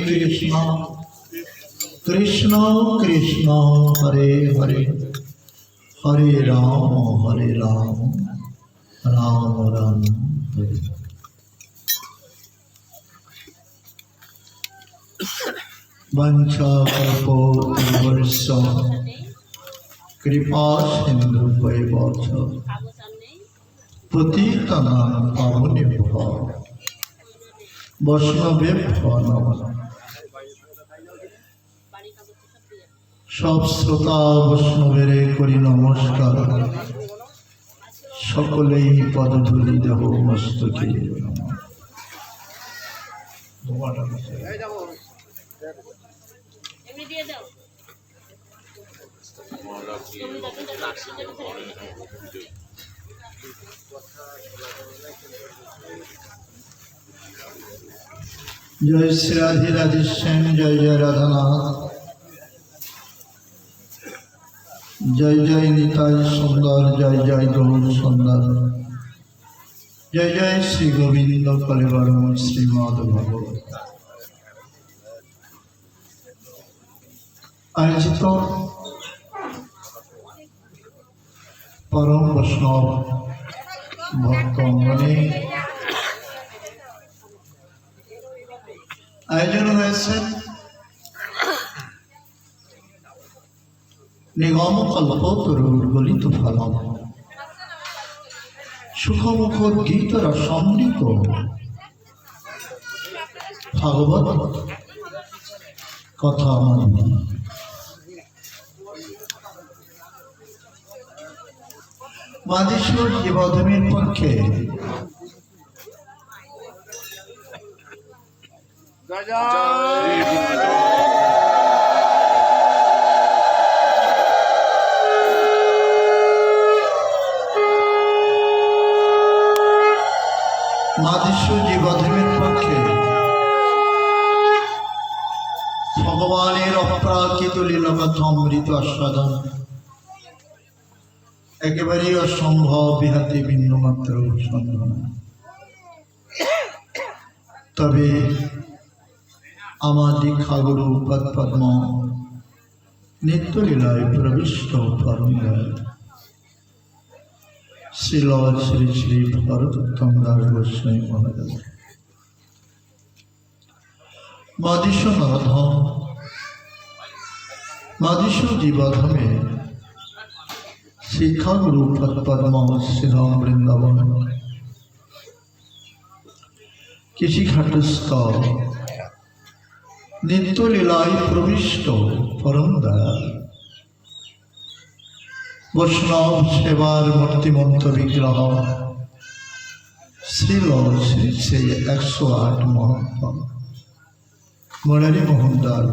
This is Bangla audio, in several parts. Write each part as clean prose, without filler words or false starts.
কৃষ্ণ কৃষ্ণ কৃষ্ণ হরে হরে হরে রাম রাম রাম হরে। वंशाकल्पोऽयर्ष कृपा सिन्धुभैव च पतितानां पावनेभ्यो वैष्णवेभ्यो नमः। सब श्रोता वैष्णवेर करि नमस्कार। सकलेई पदधूलि देह मस्तके जय श्री राधे राधेश्याम जय जय राधानाथ जय जय निताय सुंदर जय जय गौर सुंदर जय जय श्री गोविंद कलिवरम श्रीमद भगवत। आयोजित परम वैष्णव भक्तगणे आयोजन হয়েছে নিগম কল্পতরুর গলিত ফলম সুখমুখর গীত রসমৃত ভাগবত কথা মন্দির। মাদেশ্বর জীবধর্মের পক্ষে মাদেশ্বর জীবধর্মের পক্ষে ভগবানের অপ্রাকৃত লীলাকথা অমৃত আস্বাদন একেবারেই অসম্ভব বিহাতে বিন্দুমাত্র সন্দেহ। তবে আমার দীক্ষাগুরু পদ্ম নিত্যলীলায় প্রবিষ্ট পরমদয়াল শ্রীল শ্রী শ্রী ভরতোত্তম দাস গোস্বামী মহারাজ মাদেশ্বর নরধাম মাদেশ্বর জীবধামে শিক্ষাগুরু পদ্ম শ্রীধাম বৃন্দাবন কৃষিঘাটস্থ নিত্যলীলায় প্রবিষ্ট পরম দয়াল বৈষ্ণব সেবার মূর্তিমন্ত বিগ্রহ শ্রীল শ্রী শ্রী 108 মহাত্মা মুরারি মোহনদাস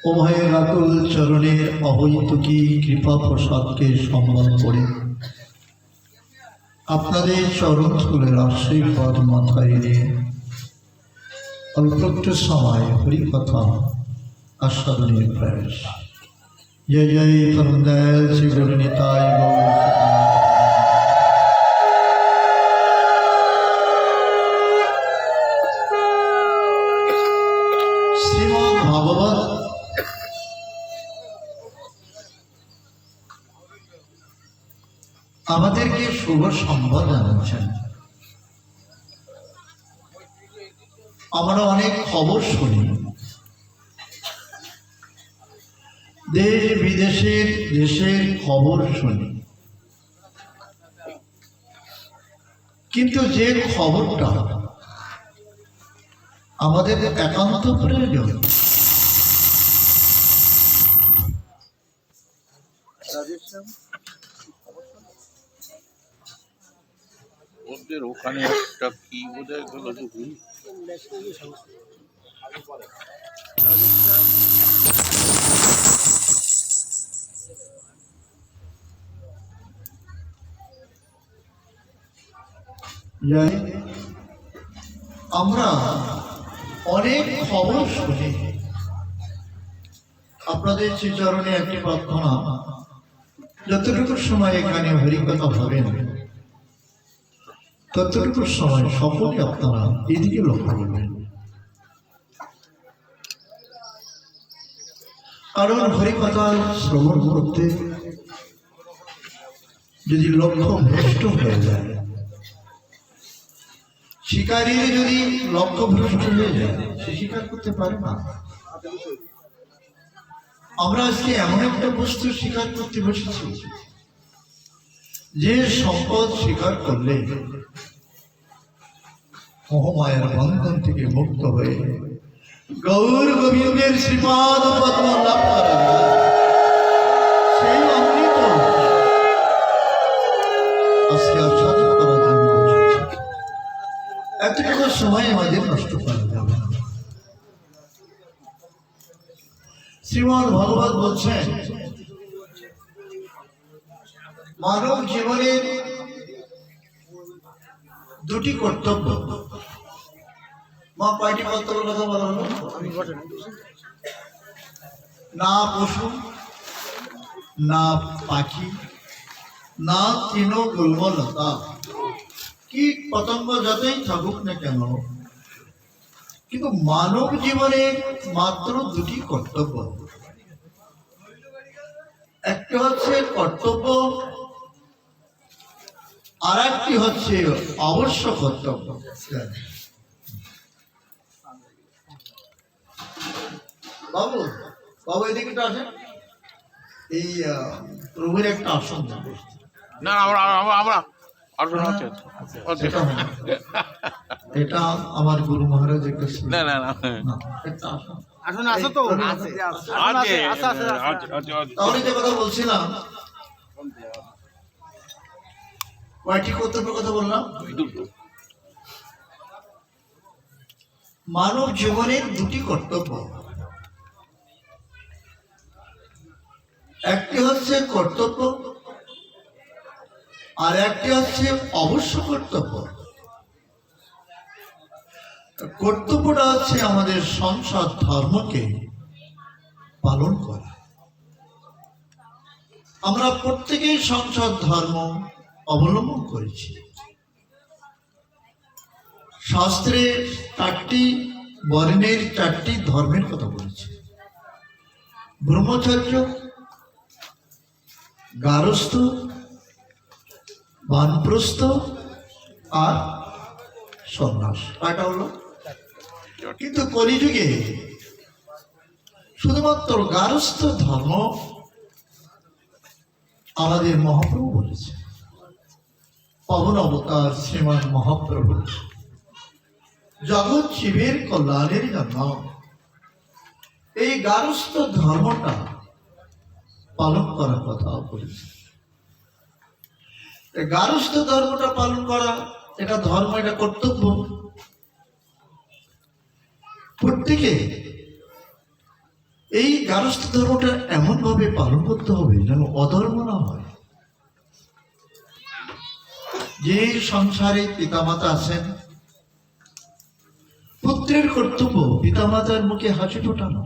উভয়ের আকুল চরণের অহৈতুকী কৃপা প্রসাদকে সম্মান করে আপনাদের চরণ ধুলের আশীর্বাদ মাথায় নিয়ে অল্প একটু সময় হরিকথা আস্বাদনের প্রয়াস। জয় জয় পরম দয়াল শ্রী গুরু নিতাই গৌর। শ্রীমদ্ ভাগবত আমাদেরকে শুভ সংবাদ জানাচ্ছেন। আমরা অনেক খবর শুনি, দেশ বিদেশের দেশের খবর শুনি, কিন্তু যে খবরটা আমাদের একান্ত প্রয়োজন ওদের ওখানে একটা কি বোধহয় গেল দেখুন আমরা অনেক খবর শুনি। আপনাদের শ্রীচরণে একটি প্রার্থনা, যতটুকু সময় এখানে হরিকথা হবেন ততটুকু সময় সকলে আপনারা এদিকে লক্ষ্য করবেন। কারণ হরিকথা শ্রবণ করতে যদি লক্ষ্য ভ্রষ্ট হয়ে যায়, শিকারীর যদি লক্ষ্য ভ্রষ্ট হয়ে যায়, সে শিকার করতে পারে না। আমরা আজকে এমন একটা বস্তু শিকার করতে বসেছি যে সম্পদ স্বীকার করলে মোহমায়ার বন্ধন থেকে মুক্ত হয়ে গৌর গোবিন্দের শ্রীপাদ পদ্ম লাভ করা যায়। সেই অমৃত আজকে আস্বাদন করার জন্য বসেছি। এতটুকু সময় আমাদের নষ্ট করা যাবে না। শ্রীমদ্ ভগবত বলছেন, মানব জীবনের দুটি কর্তব্য। মা কয়টি কর্তব্যের কথা বলা হলো? না পশু, না পাখি, না তৃণ গুল্মলতা, কি পতঙ্গ যতই থাকুক না কেন, কিন্তু মানব জীবনে মাত্র দুটি কর্তব্য। একটি হচ্ছে কর্তব্য, আর একটি হচ্ছে অবশ্য কর্তব্য। বাবু বাবু এদিকে আসেন, এই প্রভুর একটা আসন দেবে। না আমরা এটা আমার গুরু মহারাজের কাছে। না না না একটা আসন। আসুন, আসো তো। তাহলে যে কথা বলছিলাম, কয়টি কর্তব্যের কথা বললাম? মানব জীবনের দুটি কর্তব্য। একটি হচ্ছে কর্তব্য, আর একটি হচ্ছে অবশ্য কর্তব্য। কর্তব্যটা হচ্ছে আমাদের সংসার ধর্মকে পালন করা। আমরা প্রত্যেকেই সংসার ধর্ম অবলম্বন করেছি। শাস্ত্রে 4টি বর্ণের 4টি ধর্মের কথা বলেছে: ব্রহ্মচর্য, গারস্থ, বানপ্রস্থ আর সন্ন্যাস। কয়টা হলো? কিন্তু কলিযুগে শুধুমাত্র গারস্থ ধর্ম আমাদের মহাপ্রভু বলেছে। পবন অবতার শ্রীমান মহাপ্রভু জগৎ জীবের কল্যাণের জন্য এই গারস্থ ধর্মটা পালন করার কথা বলেছে। গারস্থ ধর্মটা পালন করা, এটা ধর্ম, এটা কর্তব্য। প্রত্যেকে এই গারস্থ ধর্মটা এমন ভাবে পালন করতে হবে যেন অধর্ম না হয়। যে সংসারে পিতামাতা আছেন, পুত্রের কর্তব্য পিতামাতার মুখে হাসি ফোটানো,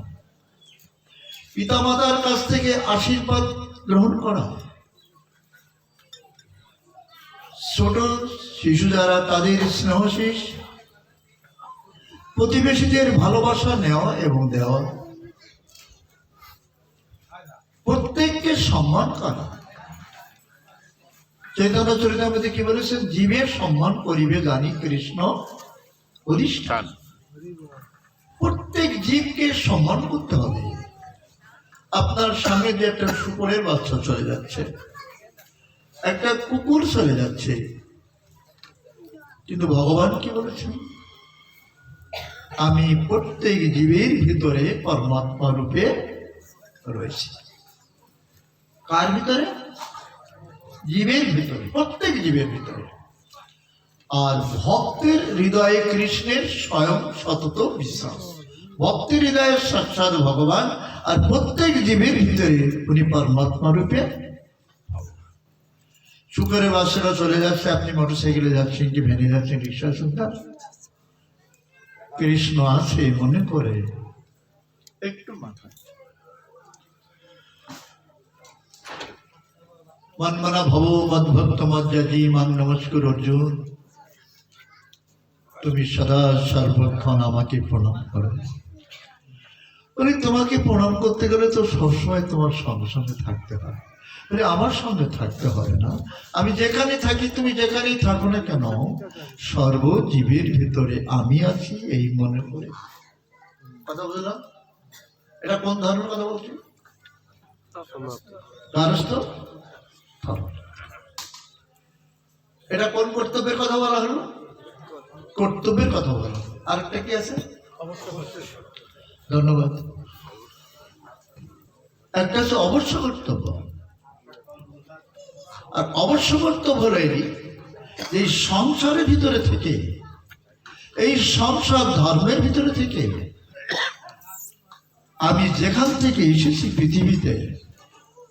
পিতামাতার কাছ থেকে আশীর্বাদ গ্রহণ করা। ছোট শিশু যারা, তাদের স্নেহশীষ, প্রতিবেশীদের ভালোবাসা নেওয়া এবং দেওয়া, প্রত্যেককে সম্মান করা। চৈতন্য চরিতামৃতে কি বলেছেন? জীবের সম্মান করিবে জানি কৃষ্ণ অধিষ্ঠান। প্রত্যেক জীবকে সম্মান করতে হবে। আপনার সামনে যে একটা শুকরের বাচ্চা চলে যাচ্ছে, একটা কুকুর চলে যাচ্ছে, কিন্তু ভগবান কি বলেছেন? আমি প্রত্যেক জীবের ভিতরে পরমাত্মা রূপে রয়েছে। কার ভিতরে? জীবের ভিতরে, প্রত্যেক জীবের ভিতরে। আর ভক্তের হৃদয়ে কৃষ্ণের স্বয়ং সতত বিশ্বাস। ভক্তের হৃদয়ে সাক্ষাৎ ভগবান, আর প্রত্যেক জীবের ভিতরে উনি পরমাত্মা রূপে। শুকরের বাচ্চারা চলে যাচ্ছে, আপনি মোটরসাইকেলে যাচ্ছেন কি ভ্যানে যাচ্ছেন, রিক্সা সুন্দর, কৃষ্ণ আছে মনে করে একটু মাথা মনমনা ভব মদ্ভক্ত মজ্জাজি মান নমস্কার অর্জুন। তুমি সদা সর্বক্ষণ আমাকে প্রণাম করো। বলি তোমাকে প্রণাম করতে গেলে তো সবসময় তোমার সঙ্গে সঙ্গে থাকতে হয়। বলে আমার সঙ্গে থাকতে হবে না, আমি যেখানে থাকি তুমি যেখানেই থাকো না কেন, সর্বজীবের ভিতরে আমি আছি এই মনে করে। কথা বুঝলাম? এটা কোন ধর্মের কথা বলছি? গারস্থ ধর্ম। এটা কোন কর্তব্যের কথা বলা হলো? কর্তব্যের কথা বলা। আরেকটা কি আছে? ধন্যবাদ। একটা হচ্ছে অবশ্য কর্তব্য, আর অবশ্য কর্তব্য হলো এই যে সংসারের ভিতরে থেকে, এই সংসার ধর্মের ভিতরে থেকে আমি যেখান থেকে এসেছি পৃথিবীতে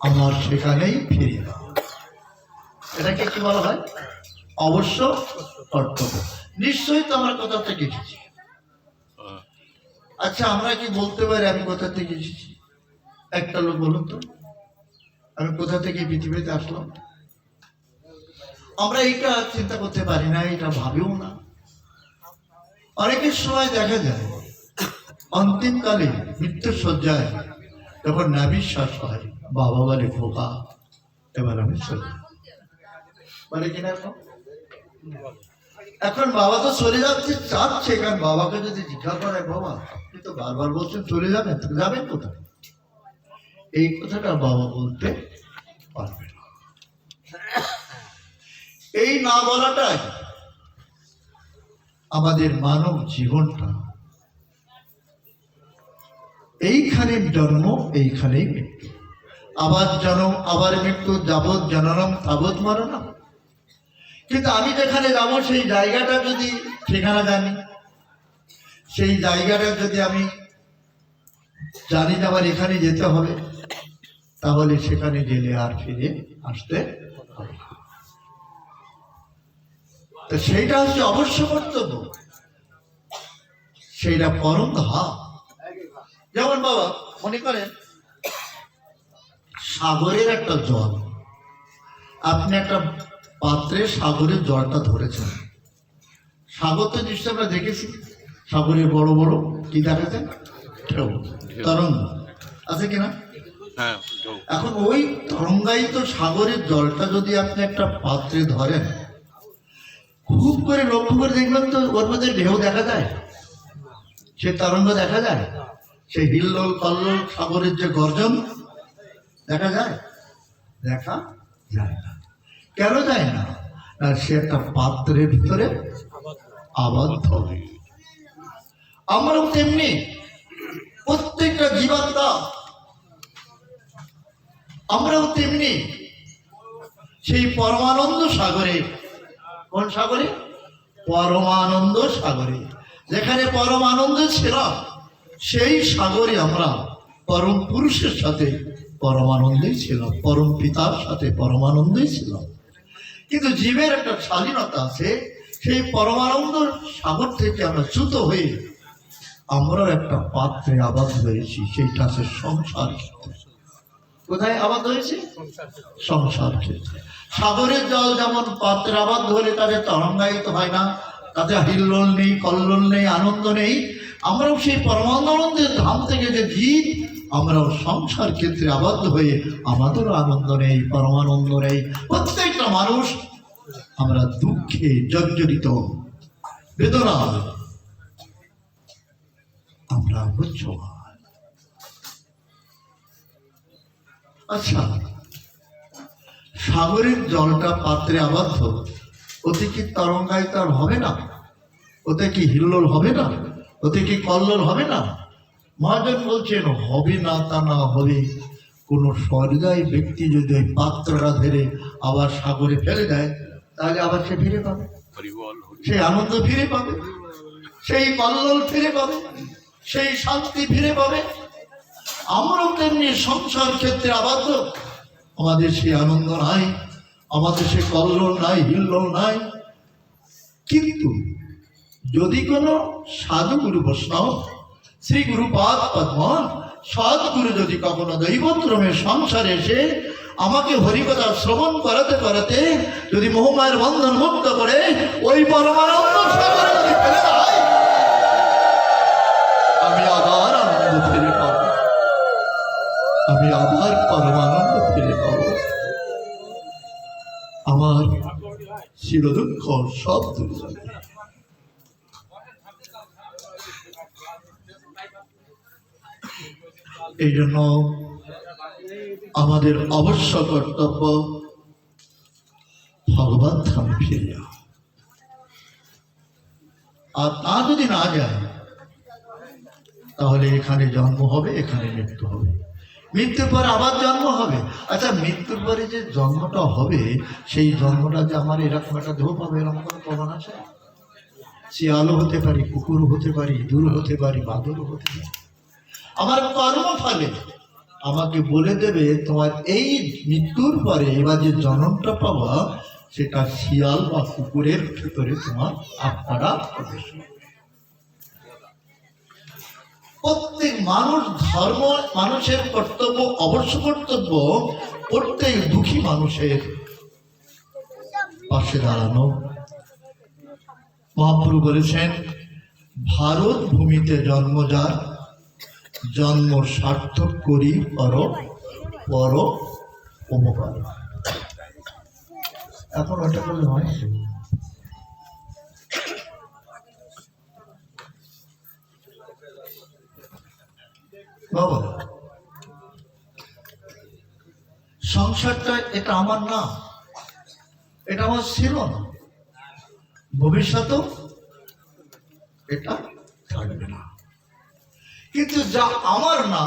আমার সেখানেই ফিরে যাওয়া। এটাকে কি বলা হয়? অবশ্য কর্তব্য। নিশ্চয়ই তো আমার কোথা থেকে এসেছি। আচ্ছা, আমরা কি বলতে পারি আমি কোথা থেকে এসেছি? একটা লোক বলুন তো, আমি কোথা থেকে পৃথিবীতে আসলাম? আমরা এইটা চিন্তা করতে পারি না, এটা ভাবেও না। অনেকের সময় দেখা যায় অন্তিমকালে মৃত্যুর শয্যায় যখন নাভিশ্বাস হয়, বাবা বলে খোকা এবার আমি চলে, বলে কিনা? এখন বাবা তো চলে যাচ্ছে চাচ্ছে, কারণ বাবাকে যদি জিজ্ঞাসা করে বাবা আপনি তো বারবার বলছেন চলে যাবেন, তো যাবেন কোথায়, এই কথাটা বাবা বলতে পারবে না। এই না বলাটাই আমাদের মানব জীবনটা। এইখানে জন্ম, এইখানেই মৃত্যু, আবার জন্ম আবার মৃত্যু, যাবৎ জননম তাবৎ মরণম। কিন্তু আমি যেখানে যাব সেই জায়গাটা যদি ঠিকানা জানি, সেই জায়গাটা যদি আমি জানি যে আমার এখানে যেতে হবে, তাহলে সেখানে গেলে আর ফিরে আসতে হবে। তো সেইটা হচ্ছে অবশ্য কর্তব্য, সেইটা পরম ধাপ। যেমন বাবা মনে করেন সাগরের একটা জল, আপনি একটা পাত্রে সাগরের জলটা ধরেছেন। সাগর তো নিশ্চয় আমরা দেখেছি, সাগরের বড় বড় কি দেখা যায়? ঢেউ, তরঙ্গ আছে কিনা? এখন ওই তরঙ্গায়িত সাগরের জলটা যদি আপনি একটা পাত্রে ধরেন, খুব করে লক্ষ্য করে দেখবেন তো ওর মধ্যে ঢেউ দেখা যায়, সে তরঙ্গ দেখা যায়, সে হিল্লোল কল্লোল সাগরের যে গর্জন দেখা যায়? দেখা যায় না। কেন যায় না? সে একটা পাত্রের ভিতরে আবদ্ধ। আমরাও তেমনি, প্রত্যেকটা জীবাত্মা আমরাও তেমনি সেই পরমানন্দ সাগরে। কোন সাগরে? পরমানন্দ সাগরে। যেখানে পরমানন্দ ছিল সেই সাগরে আমরা পরম পুরুষের সাথে পরমানন্দেই ছিল, পরম পিতার সাথে পরমানন্দেই ছিল। কিন্তু জীবের একটা স্বাধীনতা আছে, সেই পরমানন্দ সাগর থেকে আমরা চ্যুত হয়ে আমরাও একটা পাত্রে আবদ্ধ হয়েছি, সেইটা আছে সংসার ক্ষেত্রে। কোথায় আবদ্ধ হয়েছে? সংসার ক্ষেত্রে। সাগরের জল যেমন পাত্রে আবদ্ধ হলে তাদের তরঙ্গায়িত হয় না, তাতে হিল্লোল নেই, কল্লোল নেই, আনন্দ নেই। আমরাও সেই পরমানন্দের ধাম থেকে যে জীব, আমরাও সংসার ক্ষেত্রে আবদ্ধ হয়ে আমাদেরও আনন্দ নেই, পরমানন্দ নেই। প্রত্যেকটা মানুষ আমরা দুঃখে জর্জরিত, বেদনা আমরা বুঝ্যমান। আচ্ছা, সাগরের জলটা পাত্রে আবদ্ধ, ওতে কি তরঙ্গায়িত হবে না? ওতে কি হিল্লোল হবে না? ওতে কি কল্লোল হবে না? মহাজন বলছেন হবে না তা না হবে, কোনো সহৃদয় ব্যক্তি যদি ওই পাত্রটা ধরে আবার সাগরে ফেলে দেয়, তাহলে আবার সে ফিরে পাবে, সেই আনন্দ ফিরে পাবে, সেই কল্লোল ফিরে পাবে, সেই শান্তি ফিরে পাবে। আমরাও তেমনি সংসার ক্ষেত্রে আবদ্ধ, আমাদের সেই আনন্দ নাই, আমাদের সে কল্লোল নাই, হিল্লোল নাই। কিন্তু যদি কোনো সাধু গুরু বৈষ্ণব শ্রী গুরুপাদ পদ্ম সদ্গুরু যদি কখনো দৈবক্রমে সংসারে এসে আমাকে হরিকথা শ্রবণ করাতে করাতে যদি মোহমায়ের বন্ধন মুক্ত করে ওই পরমানন্দ সাগরে ফেলে দেয়, আমি আবার আনন্দ ফিরে পাব, আমি আবার পরমানন্দ ফিরে পাব, আমার চির দুঃখ সব দূরে যাবে। এই জন্য আমাদের অবশ্য কর্তব্য ভগবান ধামে ফিরে যাওয়া। আর তা যদি না যায় তাহলে এখানে জন্ম হবে, এখানে মৃত্যু হবে, মৃত্যুর পর আবার জন্ম হবে। আচ্ছা, মৃত্যুর পরে যে জন্মটা হবে সেই জন্মটা যে আমার এরকম একটা দেহ পাবে এরকম কোনো প্রমাণ আছে? শিয়ালও হতে পারি, কুকুরও হতে পারি, ইঁদুর হতে পারি, বাদরও হতে পারি। আমার কর্মফলে আমাকে বলে দেবে তোমার এই মৃত্যুর পরে এবার যে জন্মটা পাবা সেটা শিয়াল বা কুকুরের ভেতরে তোমার আত্মাটা প্রবেশ করবে। প্রত্যেক মানুষের কর্তব্য, অবশ্য কর্তব্য প্রত্যেক দুঃখী মানুষের পাশে দাঁড়ানো। মহাপ্রভু বলেছেন, ভারত ভূমিতে জন্ম যার, জন্ম সার্থক করি পর উপকার। এখন ওটা করলে হয় বাবা? সংসারটা এটা আমার না, এটা আমার ছিল না, ভবিষ্যতেও এটা থাকবে না। কিন্তু যা আমার না,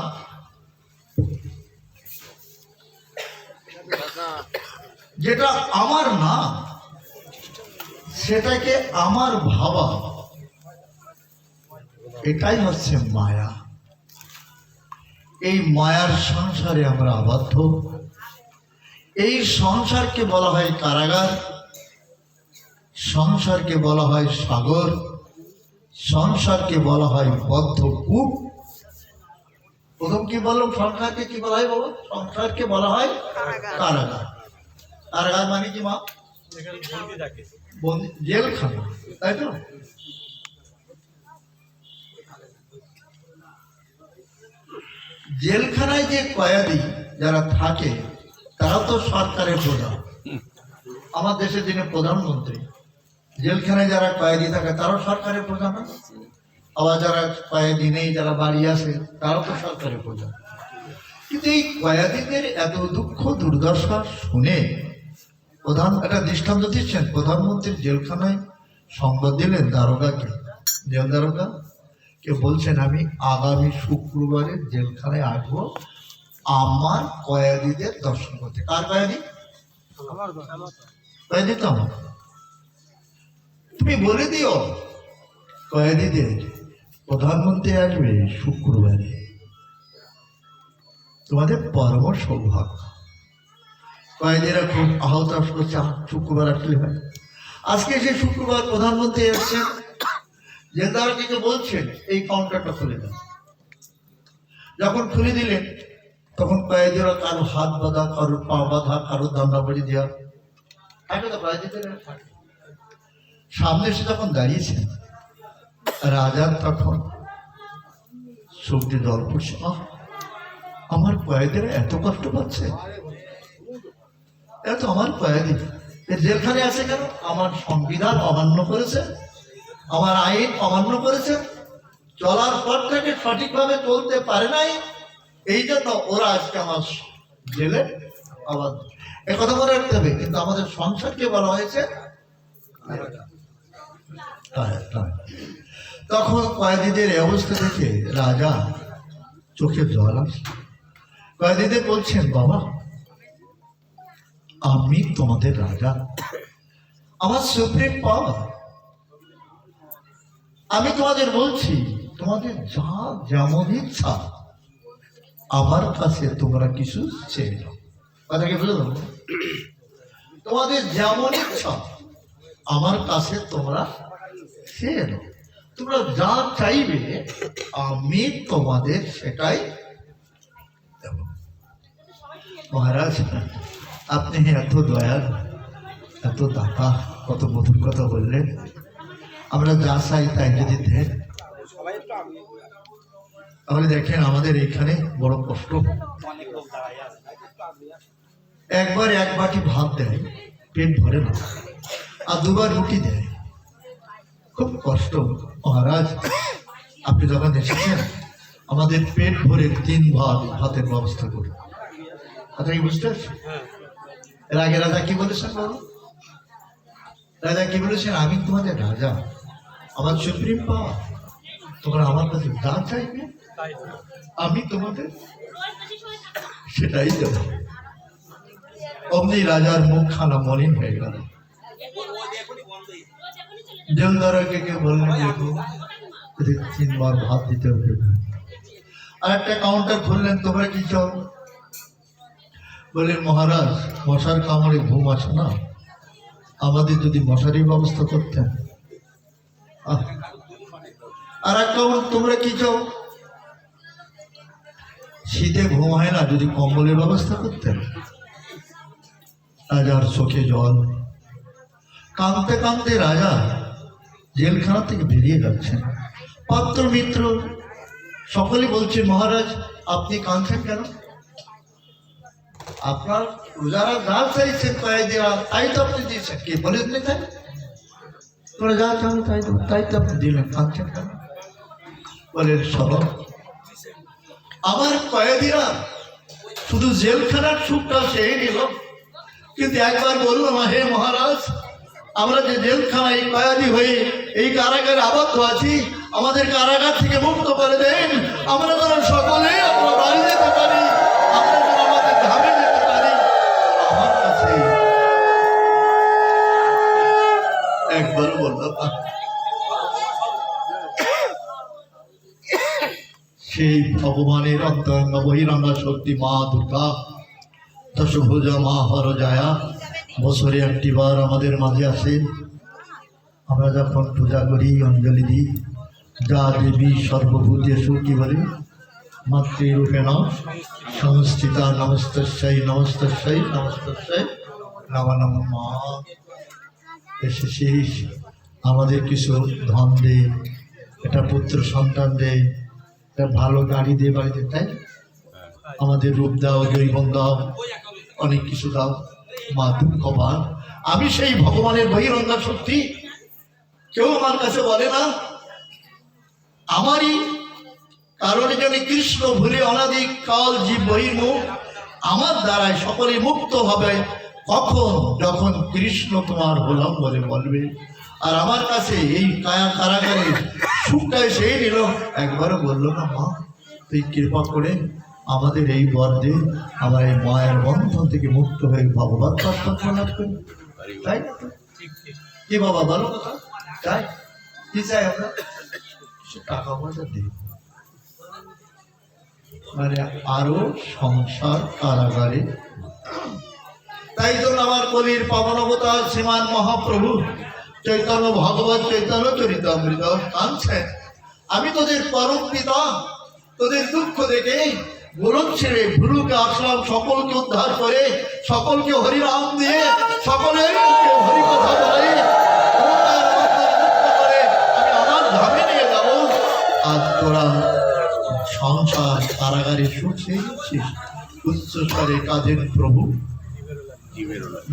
যেটা আমার না সেটাকে আমার ভাবা, এটাই হচ্ছে মায়া। এই মায়ার সংসারে আমরা আবদ্ধ। এই সংসারকে বলা হয় কারাগার, সংসারকে বলা হয় সাগর, সংসারকে বলা হয় বদ্ধ কূপ। প্রথম কি বললাম? সংসারকে কি বলা হয় বাবা? সংসারকে বলা হয় কারাগার। কারাগার মানে কি মা? জেলখানা, তাই তো? জেলখানায় যে কয়েদি যারা থাকে তারা তো সরকারের প্রধান। আমার দেশের যিনি প্রধানমন্ত্রী, জেলখানায় যারা কয়েদি থাকে তারাও সরকারের প্রধান। আবার যারা কয়েদি নেই, যারা বাড়ি আসে, তারাও তো সরকারের প্রধান। কিন্তু এই কয়েদিদের এত দুঃখ দুর্দশা শুনে প্রধান একটা দৃষ্টান্ত দিচ্ছেন। প্রধানমন্ত্রীর জেলখানায় সংবাদ দিলেন দারোগাকে, জেল দারোগা কে বলছেন, আমি আগামী শুক্রবারে জেলখানায় আসবো আমার কয়েদিদের দর্শন করতে। কার কয়েদি? কয়েদি তো আমার। তুমি বলে দিও কয়েদিদের প্রধানমন্ত্রী আসবে শুক্রবারে, তোমাদের পরম সৌভাগ্য। কয়েদিরা খুব আহত করছে, শুক্রবার আসলে হয়। আজকে সে শুক্রবার প্রধানমন্ত্রী এসছেন, জেলদারকে বলছেন এই কাউন্টারটা খুলে দেন। যখন খুলে দিলেন তখন কয়েদিরা কারো হাত বাঁধা, কারো পা বাঁধা, কারো দান্ডাবাড়ি দেওয়া থাকে তো কয়েদিদের। সামনে এসে যখন দাঁড়িয়েছেন, রাজার তখন সবজি জল পড়ছে। আমার কয়েদিরা এত কষ্ট পাচ্ছে, এত আমার কয়েদি জেলখানে আছে কেন? আমার সংবিধান অমান্য করেছে, আমার আইন অমান্য করেছে, চলার পথটাকে সঠিকভাবে চলতে পারে নাই, এই জন্য ওরা আজকে আমার জেলে আবার। একথা মনে রাখতে হবে। কিন্তু আমাদের সংসারকে বলা হয়েছে। তখন কয়েদিদের এই অবস্থা দেখে রাজা চোখে জল আসে। কয়েদিদের বলছেন, বাবা আমি তোমাদের রাজা, আমার সুপ্রিম পাওয়ার, আমি তোমাদের বলছি তোমাদের যা যেমন ইচ্ছা আমার কাছে তোমরা কিছু চেয়ে নাও। কথাকে বুঝে দাও, তোমাদের যেমন ইচ্ছা আমার কাছে তোমরা চেয়ে নাও। তোমরা যা চাইবে আমি তোমাদের সেটাই দেব। মহারাজ আপনি এত দয়াল, এত দাতা, কত মধুর কথা বললেন। আমরা যা চাই তাই যদি দেন। তাহলে দেখেন আমাদের এখানে বড় কষ্ট। একবার এক বাটি ভাত দেয়, পেট ভরে না, আর দুবার রুটি দেয়, খুব কষ্ট। মহারাজ, আপনি যখন এসেছেন আমাদের পেট ভরে 3 ভাত ভাতের ব্যবস্থা করুন। কথা কি বুঝতে পারছেন? এর আগে রাজা কি বলেছেন বলো? রাজা কি বলেছেন? আমি তোমাদের রাজা, আমার সুপ্রিম পাওয়ার, তোমরা আমার কাছে যা চাইবে আমি তোমাদের সেটাই দেব। অমনি রাজার মুখখানা মলিন হয়ে গেল। জেলদারাকে কেউ বললেন, দেখো এদের 3 বার ভাত দিতে হবে। আর একটা কাউন্টার খুললেন, তোমরা কি চাও? বললেন, মহারাজ মশার কামড়ে ঘুম আসে না, আমাদের যদি মশারির ব্যবস্থা করতেন। আর একটা, তোমরা কি চাও? শীতে ঘুম হয় না, যদি কম্বলের ব্যবস্থা করতেন। রাজার চোখে জল, কাঁদতে কাঁদতে রাজা জেলখানা থেকে বেরিয়ে যাচ্ছেন। পাত্র মিত্র সকলে বলছে, মহারাজ আপনি কাঁদছেন কেন? আপনার প্রজারা যা চাইছেন কয়েদিরা তাই তো আপনি দিয়েছেন। কে বলেননি তাই? তোরা যা চান তাই তো, তাই তো আপনি দিলেন, কাঁদছেন কেন? বলেন, শোনো, আমার কয়েদিরা শুধু জেলখানার সুখটা সেই নিল, কিন্তু একবার বললো না, হে মহারাজ আমরা যে জেলখানায় কয়েদি হয়ে এই কারাগারে আবদ্ধ আছি, আমাদের কারাগার থেকে মুক্ত করে দেন, আমরা যেন সকলে আমরা বাড়ি যেতে পারি, আমরা যেন আমাদের ধামে যেতে পারি। আমার কাছে একবার বললাম, সেই ভগবানের অন্তরঙ্গ বহিরঙ্গ শক্তি মা দুর্গা দশভুজা মা হরজায়া বছরে 1টি বার আমাদের মাঝে আসে। আমরা যখন পূজা করি, অঞ্জলি দিই, যা দেবী সর্বভূতেষু কি বলি মাতৃরূপেণ সংস্থিতা নমস্তস্যৈ নমস্তস্যৈ নমস্তস্যৈ নমো নমঃ। মা এসেছিস, আমাদের কিছু ধন দে, এটা পুত্র সন্তান দে, এটা ভালো গাড়ি দিয়ে বাড়িতে, তাই আমাদের রূপ দাও, জৈবন দাও, অনেক কিছু দাও। মা দুঃখ পান, আমি সেই ভগবানের বহিরঙ্গ শক্তি, কেউ আমার কাছে বলে না। আমারই কারণে যেন কৃষ্ণ ভুলে অনাদিক কাল জীব বহির্মুখ, আমার দ্বারায় সকলে মুক্ত হবে। কখন? যখন কৃষ্ণ তোমার হলাম বলে বলবে। আর আমার কাছে এই কারাগারে সুখটাই সেই নিল, একবারও বললো না, মা তুই কৃপা করে আমাদের এই বর দে, আমার এই মায়ের বন্ধন থেকে মুক্ত হয়ে ভগবান তত্ত্ব লাভ করি। তাই না? কি বাবা ভালো কথা, তাই কি চাই আমরা? টাকা পয়সা দিই, মানে আরো সংসার কারাগারে। তাই জন্য আমার কলির পাবন অবতার শ্রীমান মহাপ্রভু চৈতন্য ভগবত চৈতন্য চরিতামৃত কাঁদছেন, আমি তোদের পরম পিতা, তোদের দুঃখ দেখে গোলক ছেড়ে ভুলুকে আসলাম সকলকে উদ্ধার করে, সকলকে হরিনাম দিয়ে, সকলের মুখে হরিকথা বলে আমি আমার ধামে নিয়ে যাব। আর তোরা সংসার কারাগারে সুখে উচ্চস্বরে কাঁদেন প্রভু,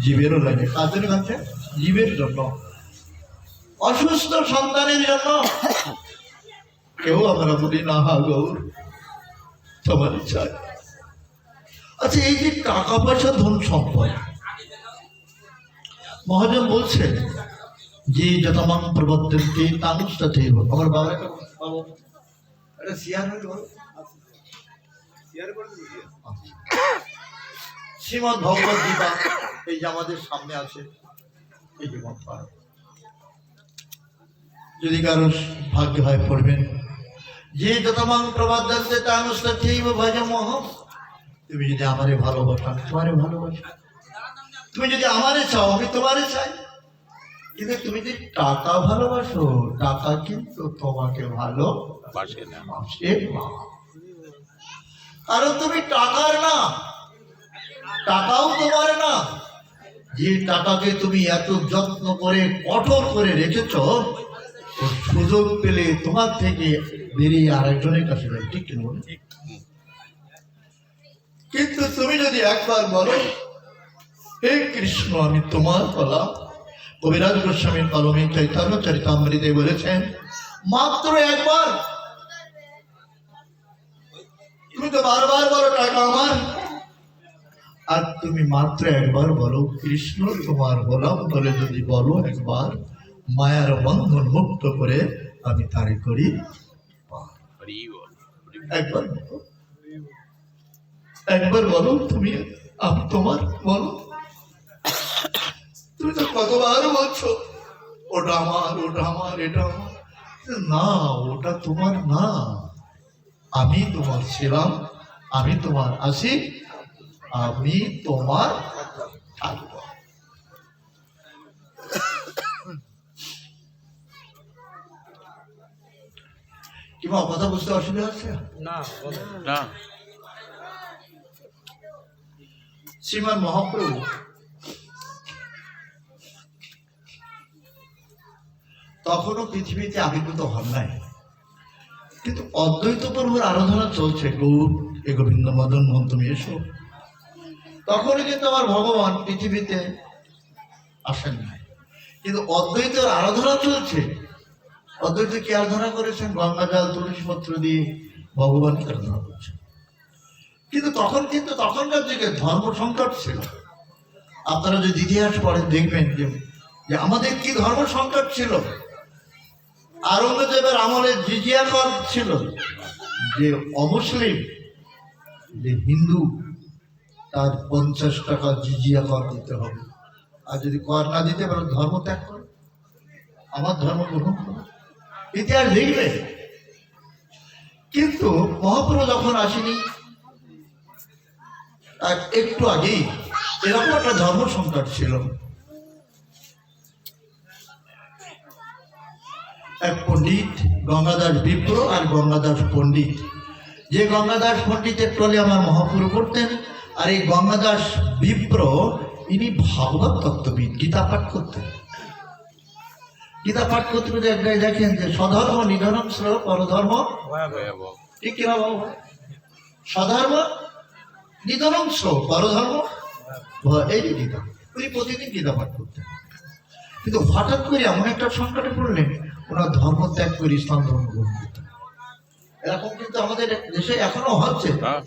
জীবেরও লাগে। কাদের কাছে? জীবের জন্য, অসুস্থ সন্তানের জন্য। কেউ আমরা বলি না, হা গৌর তোমার চাই। আচ্ছা, এই যে টাকা পয়সা ধন সম্পদ, মহাজন বলছেন যে যতমাং প্রবর্তন্তে তানুষ্ঠাতে। আমার বাবা একটা শেয়ার হয়ে বল, শ্রীমদ ভগবত গীতা, এই যে আমাদের সামনে আছে, এই যে যদি কারো ভাগ্য হয় পড়বেন, যে যতমাং প্রবর্তন্তে তানুষ্ঠাতে ভজমহম। তুমি যদি আমারে ভালোবাসো আমি তোমারে ভালোবাসি, তুমি যদি আমারে চাও আমি তোমারে চাই। কিন্তু তুমি যদি টাকা ভালোবাসো, টাকা কিন্তু তোমাকে ভালোবাসে না। কারণ তুমি টাকার না, টাকাও তোমার না। যে টাকাকে তুমি এত যত্ন করে কঠোর করে রেখেছ, ও সুযোগ পেলে তোমার থেকে বেরিয়ে আরেকজনের কাছে যাবে, ঠিক কিনা বলো? কিন্তু তুমি যদি একবার বলো হে কৃষ্ণ আমি তোমার বলা, কবিরাজ গোস্বামীর কলমে চৈতন্য চরিতামৃতে বলেছেন মাত্র একবার, তুমি তো বারবার বলো টাকা আমার, আর তুমি মাত্র একবার বলো কৃষ্ণ তোমার বলাম বলে যদি বলো একবার, মায়ার বন্ধন মুক্ত করে আমি তারে করি পার। হরি বল, হরি বল। একবার বলো, একবার বলো তুমি আমি তোমার বলো। তুমি তো কতবার বলছো ওটা আমার, ওটা আমার, এটা আমার। না, ওটা তোমার না, আমি তোমার ছিলাম, আমি তোমার আছি, আমি তোমার থাকবো। কিংবা কথা বুঝতে অসুবিধা হচ্ছে? না না, শ্রীমান মহাপ্রভু তখনও পৃথিবীতে আবির্ভূত হন নাই, কিন্তু অদ্বৈত প্রভুর আরাধনা চলছে, গৌর এ গোবিন্দ মদন মোহন তুমি এসো। তখনই কিন্তু আমার ভগবান পৃথিবীতে আসেন নাই, কিন্তু অদ্বৈতের আরাধনা চলছে। অদ্বৈত কি আরাধনা করেছেন? গঙ্গা জল তুলসী পত্র দিয়ে ভগবানকে আরাধনা করছেন। কিন্তু তখন কিন্তু তখনকার যুগে ধর্ম সংকট ছিল। আপনারা যদি ইতিহাস পড়েন দেখবেন যে আমাদের কি ধর্ম সংকট ছিল। আওরঙ্গজেবের আমলে জিজিয়া কর ছিল, যে অমুসলিম যে হিন্দু তার 50 টাকা জিজিয়া কর দিতে হবে, আর যদি কর না দিতে পারে ধর্ম ত্যাগ করে, আমার ধর্ম গ্রহণ করে। ইতিহাস দেখবে। কিন্তু মহাপ্রভু যখন আসেনি তার একটু আগেই এরকম একটা ধর্ম সংকট ছিল। এক পণ্ডিত গঙ্গাদাস বিপ্র আর গঙ্গাদাস পণ্ডিত, যে গঙ্গাদাস পণ্ডিতের টলে আমার মহাপ্রভু করতেন, আর এই গঙ্গাদাস বিপ্র ইনি ভাগবত তত্ত্ববিদ, গীতা পাঠ করতেন। গীতা পাঠ করতে করতে এক জায়গায় দেখেন যে স্বধর্ম নিধনম শ্রেয় পরধর্ম, ভয়াবহ। ঠিক কিনা বাবু? স্বধর্ম নিধনম শ্রেয় পরধর্ম ভয়, এই যে গীতা, উনি প্রতিদিন গীতা পাঠ করতেন। কিন্তু হঠাৎ করে এমন একটা সংকটে পড়লেন, ওনার ধর্ম ত্যাগ করে ইসলাম ধর্ম গ্রহণ করতেন। এরকম কিন্তু আমাদের দেশে এখনো হচ্ছে। হ্যাঁ,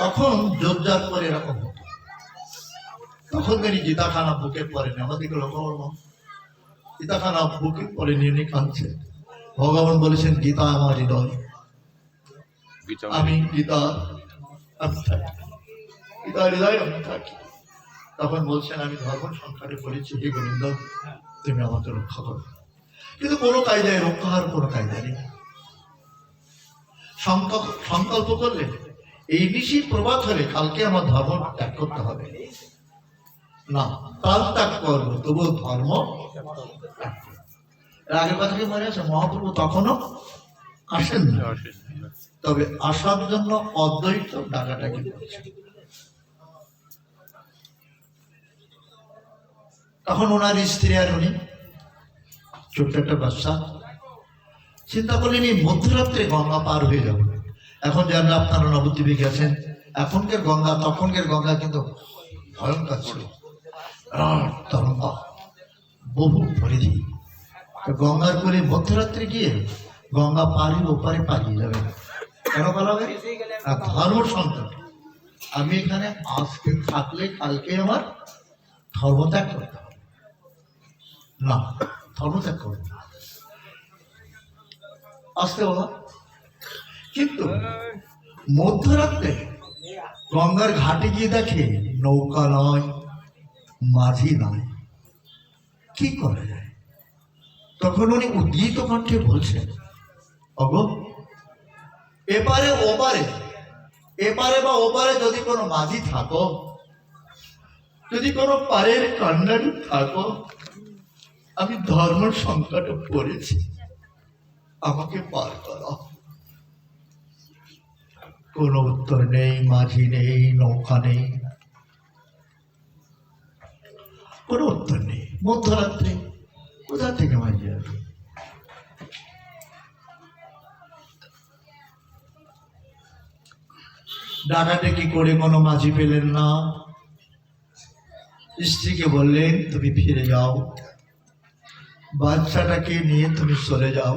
তখন জোরজার করে এরকম হতো। তখন তিনি গীতাখানা বুকে পড়েনি, আমাদেরকে লক্ষ্য করবো, গীতাখানা বুকে পড়ে নিয়ে উনি কাঁদছেন। ভগবান বলেছেন গীতা আমার হৃদয়, গীতা আমি গীতা আমি থাকি, গীতা হৃদয় আমি থাকি। তখন বলছেন আমি ধর্ম সংকটে পড়েছি, হে গোবিন্দ তুমি আমাকে রক্ষা করো। কিন্তু কোনো কায়দায় রক্ষা হওয়ার কোনো কায়দা নেই। সংকল্প করলে এই নিশি প্রভাত হলে কালকে আমার ধর্ম ত্যাগ করতে হবে না, কাল ত্যাগ করবো তবুও ধর্ম ত্যাগ করবো। এর আগের কথা কি মনে আছে? মহাপ্রভু তখনও আসেন না, তবে আসার জন্য অদ্বৈত ডাকাডাকি করছে। তখন ওনার স্ত্রী আর উনি ছোট্ট একটা বাচ্চা, চিন্তা করলেন এই মধ্যরাত্রে গঙ্গা পার হয়ে যাবে। এখন যারা আপনারা নবদ্বীপে গেছেন, এখনকার গঙ্গা তখনকার গঙ্গা কিন্তু ভয়ঙ্কর ছিল, তরঙ্গা বহু পরিধি। গঙ্গার করে মধ্যরাত্রে গিয়ে গঙ্গা পারি ওপারে পালিয়ে যাবে, কেন পালাবে? আর ধর্ম সংকট, আমি এখানে আজকে থাকলে কালকে আমার ধর্মত্যাগ করতে হবে না, ধর্মত্যাগ করবে আসতে বলা। কিন্তু মধ্যরাত্রে গঙ্গার ঘাটে গিয়ে দেখে নৌকা নয়, মাঝি নয়, কি করা যায়? তখন উনি উদ্গীত কণ্ঠে বলছেন, অগো এপারে ওপারে, এপারে বা ওপারে যদি কোনো মাঝি থাকো, যদি কোনো পারের কান্ডারি থাকো, আমি ধর্ম সংকটে পড়েছি, আমাকে পার করো। কোনো উত্তর নেই, মাঝি নেই, নৌকা নেই, কোনো উত্তর নেই। মধ্যরাত্রে কোথা থেকে মাঝি আসবে? ডাকাডাকি করে কোনো মাঝি পেলেন না। স্ত্রীকে বললেন তুমি ফিরে যাও, বাচ্চাটাকে নিয়ে তুমি চলে যাও,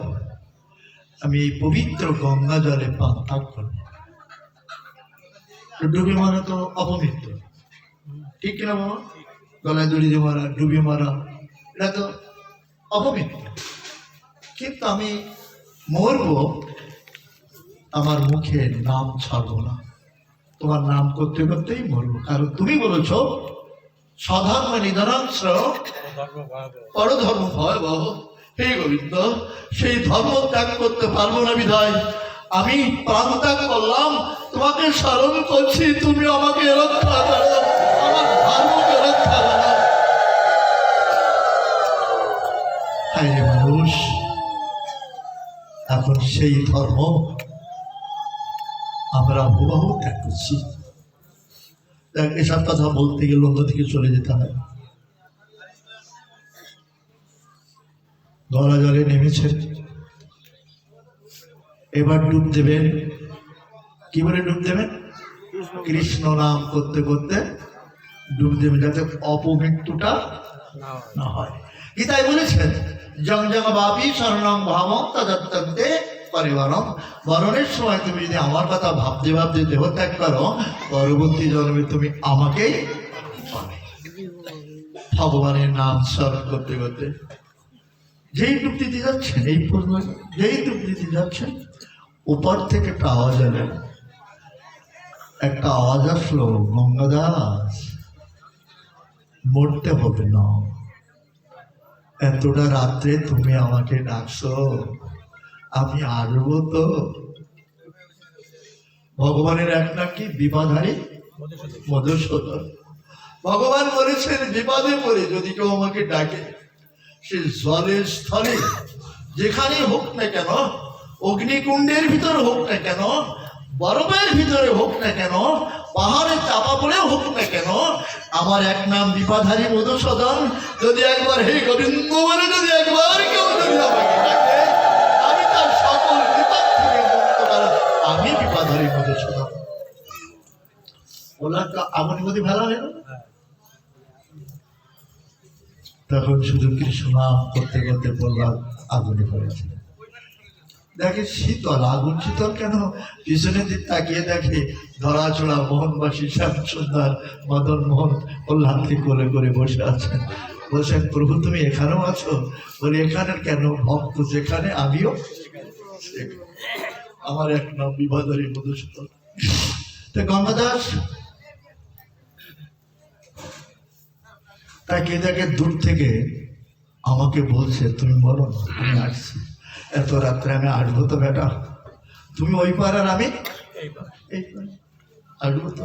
আমি এই পবিত্র গঙ্গা জলে পান করব। ডুবি মারা তো অপবিত্র, ঠিক কিনা বাবা? গলায় দড়ি দিয়ে মারা, ডুবি মারা, এটা তো অপবিত্র। কিন্তু আমি মরবো, আমার মুখে নাম ছাড়বো না, তোমার নাম করতে করতেই মরবো। কারণ তুমি বলেছ স্বধর্ম নিধনাংশ পরধর্ম ভয়াবহ। হে গোবিন্দ, সেই ধর্ম ত্যাগ করতে পারবো না বিধায় আমি প্রাণ ত্যাগ করলাম। তোমাকে স্মরণ করছি, তুমি আমাকে রক্ষা করো, আমার ধর্মকে রক্ষা করো। হায় মানুষ, এখন সেই ধর্ম আমরা হুবহু ত্যাগ করছি। এসব কথা বলতে গেলে অন্য দিকে চলে যেতে হয়। গলা জলে নেমেছে, এবার ডুব দেবেন। কি বলে ডুব দেবেন? কৃষ্ণ নাম করতে করতে ডুব দেবেন, যাতে অপমৃত্যুটা না হয়। গীতায় বলেছেন জং জং বাপি শরণং ভাবং তদত্তন্তে পরিবারম। মরণের সময় তুমি যদি আমার কথা ভাবতে ভাবতে দেহত্যাগ করো, পরবর্তী জন্মে তুমি আমাকেই পাবে। ভগবানের নাম স্মরণ করতে করতে যেই ডুব দিতে যাচ্ছেন, এই প্রশ্ন যেই ডুব দিতে যাচ্ছেন, উপর থেকে একটা আওয়াজ এলো, একটা আওয়াজ আসলো, গঙ্গাদাস মরতে হবে না, এতটা রাত্রে তুমি আমাকে ডাকছো, আমি আসবো তো। ভগবানের এক নাম কি? বিপদহারী মধুসূদন। ভগবান বলেছেন বিপদে পড়ে যদি কেউ আমাকে ডাকে, সে জলের স্থলে যেখানে হোক না কেন, অগ্নিকুণ্ডের ভিতর হোক না কেন, বরফের ভিতরে হোক না কেন, পাহাড়ে চাপা পড়ে হোক না কেন, আমার এক নাম বিপদহারী মধুসূদন। যদি একবার হে গোবিন্দ বলে যদি একবার কেউ যদি আমাকে ডাকে, আমি তার সকল বিপদ থেকে মুক্ত করা, আমি বিপদহারী মধুসূদন। বললাম তো আগুনের মধ্যে ফেলা হলো। তখন শুধু কৃষ্ণ নাম করতে করতে বললাম আগুনে পড়েছে। দেখে শীতল, আগুন শীতল কেন? পিছনের দিক তাকিয়ে দেখে ধরাচড়া মোহনবাসী শ্যাম সুন্দর মদন মোহন কল্যাণকে কোলে করে বসে আছেন। বলছেন প্রভু তুমি এখানেও আছো? বলি এখানে কেন, ভক্ত যেখানে আমিও সেখানে। আমার এক নাম বিপদহারী মধুসূদন। তো গঙ্গাদাস তাকে দেখে দূর থেকে আমাকে বলছে তুমি বলো না, আমি আসছি। এত রাত্রে আমি আসবো তো বেটা, তুমি ওই পার আর আমি এই পার, আসবো তো।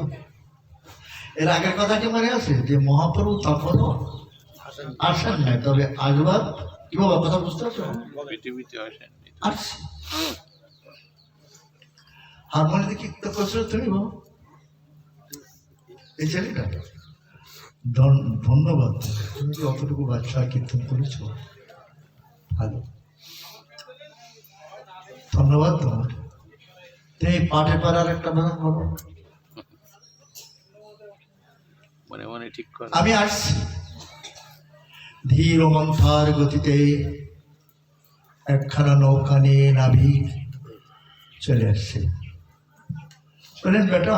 এর আগের কথা কি মনে আছে যে মহাপ্রভু তখনও আসেন নাই, তবে আসবার কি বাবা কথা বুঝতে পারছো? আসছি। হারমোনিয়াতে কীর্তন করছো তুমি বাবা, এই ছেলেটা। ধন্যবাদ, তুমি যে অতটুকু বাচ্চা কীর্তন করেছো, ভালো, ধন্যবাদ তোমার। তুমি পাঠে পাড়ার একটা বাগান করো, মনে মনে ঠিক করে আমি আসছি। ধীর মন্থার গতিতে একখানা নৌকা নিয়ে নাবিক চলে আসছে। বলেন বেটা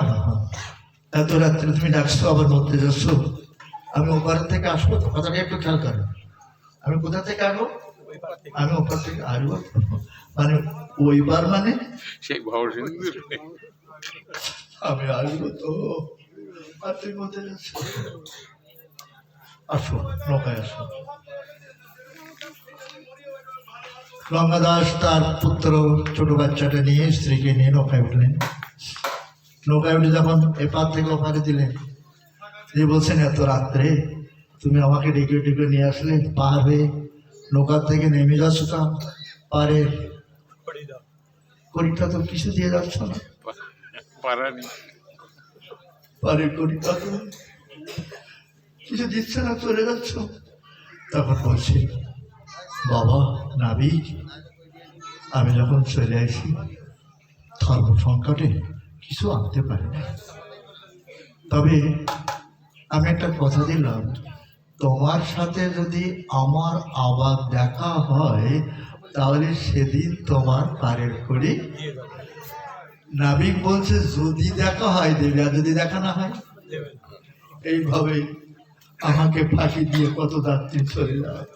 এত রাত্রে তুমি ডাকছো, আবার মরতে যাচ্ছ, আমি ওপার থেকে আসবো তো। কথাটা একটু খেয়াল করো, আমি কোথা থেকে আসবো? আমি ওপার থেকে আসবো, মানে ওইবার মানে সেই ভবসিন্ধু আমি আসবো তো। আর তুই মরতে যাচ্ছ, আসো নৌকায় আসো। গঙ্গাদাস তার পুত্র ছোট বাচ্চাটা নিয়ে স্ত্রীকে নিয়ে নৌকায় উঠলেন। নৌকায় উঠে যখন এপার থেকে ওপারে দিলেন, যে বলছেন এত রাত্রে তুমি আমাকে ডেকে ডেকে নিয়ে আসলে, পার হয়ে নৌকার থেকে নেমে যাচ্ছ তা পারে কড়িটা তো কিছু দিয়ে যাচ্ছ না, পারে কড়িটা তো কিছু দিচ্ছে না, চলে যাচ্ছ। তখন বলছি বাবা নাবিক, আমি যখন চলে আসি ধর্ম সংকটে কিছু আনতে পারি না। তবে আমি একটা কথা দিলাম, তোমার সাথে যদি আমার আবার দেখা হয় তাহলে সেদিন তোমার পারের করি নাবিক বলছে যদি দেখা হয় দেবে, আর যদি দেখা না হয় এইভাবে আমাকে ফাঁকি দিয়ে কত যাত্রী চলে যায়,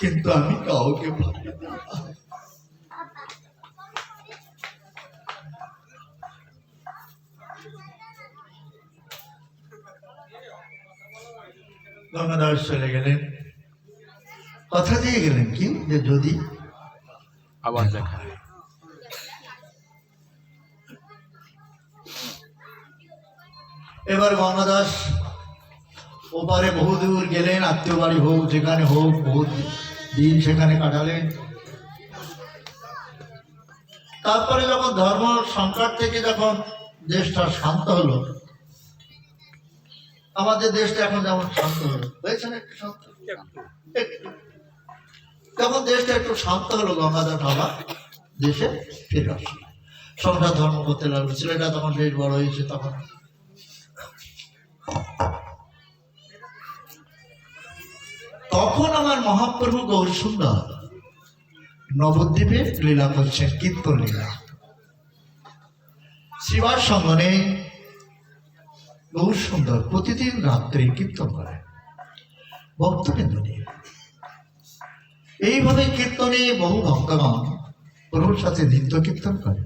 কিন্তু আমি কাউকে ফাঁকি দিই না। গঙ্গাদাস চলে গেলেন, কথা দিয়ে গেলেন কি যে যদি আবার দেখা হয়। এবার গঙ্গাদাস ওপারে বহুদূর গেলেন, আত্মীয় বাড়ি হোক যেখানে হোক, বহুত দিন সেখানে কাটালেন। তারপরে যখন ধর্ম সংকট থেকে যখন দেশটা শান্ত হলো, আমাদের দেশটা এখন যেমন শান্ত হলো, হয়েছে না একটু শান্ত? একটু। যখন দেশটা একটু শান্ত হলো, গঙ্গাধর বাবা দেশে ফিরে আসলো, সংসার ধর্ম করতে লাগলো। ছেলেটা তখন বেশ বড় হয়েছে। তখন আমার মহাপ্রভু গৌর সুন্দর নবদ্বীপে লীলা করছেন, কীর্তন লীলা। শিবার সঙ্গনে গৌর সুন্দর প্রতিদিন রাত্রে কীর্তন করে ভক্তবৃন্দ নিয়ে। এইভাবে কীর্তনে বহু ভক্তগণ প্রভুর সাথে নিত্য কীর্তন করে।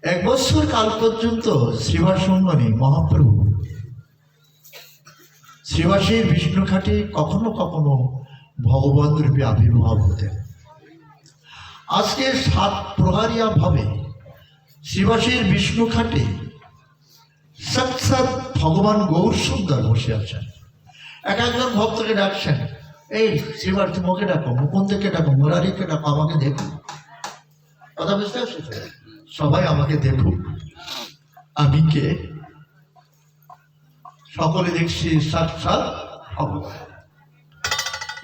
1 বছর কাল পর্যন্ত শ্রীবার সঙ্গনে মহাপ্রভু শ্রীবাসীর বিষ্ণু ঘাটে কখনো কখনো ভগবান রূপে আবির্ভাব হতেন। আজকে 7 প্রহারিয়া ভাবে শ্রীবাসীর বিষ্ণু ঘাটে সাক্ষাৎ ভগবান গৌর সুন্দর বসে আছেন। একজন ভক্তকে ডাকছেন, এই শ্রীবার মুখে ডাকো, মুকুন্দকে ডাকো, মুরারিকে ডাকো, আমাকে দেখো। কথা বুঝতে পারছো? সবাই আমাকে দেখুক আমি কে। সকলে দেখছি সাক্ষাৎ ভগবান।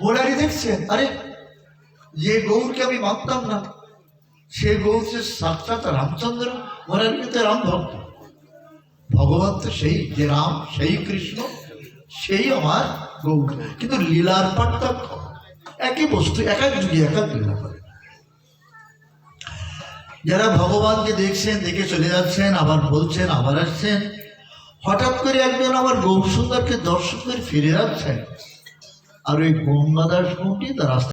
মুরারি দেখছেন, আরে যে গৌরকে আমি মানতাম না সে গৌর যে সাক্ষাৎ রামচন্দ্র। মুরারি কিন্তু রাম ভক্ত, ভগবান তো সেই যে রাম, সেই কৃষ্ণ, সেই আমার গৌর, কিন্তু লীলার পার্থক্য। একই বস্তু এক এক যুগে এক এক লীলা করে। যারা ভগবানকে দেখছেন, দেখে চলে যাচ্ছেন, আবার বলছেন, আবার আসছেন, হঠাৎ করে একজন আবার গৌর সুন্দরকে দর্শন করে ফিরে যাচ্ছেন, আর ওই গঙ্গাদাস মন্দির তার রাস্তা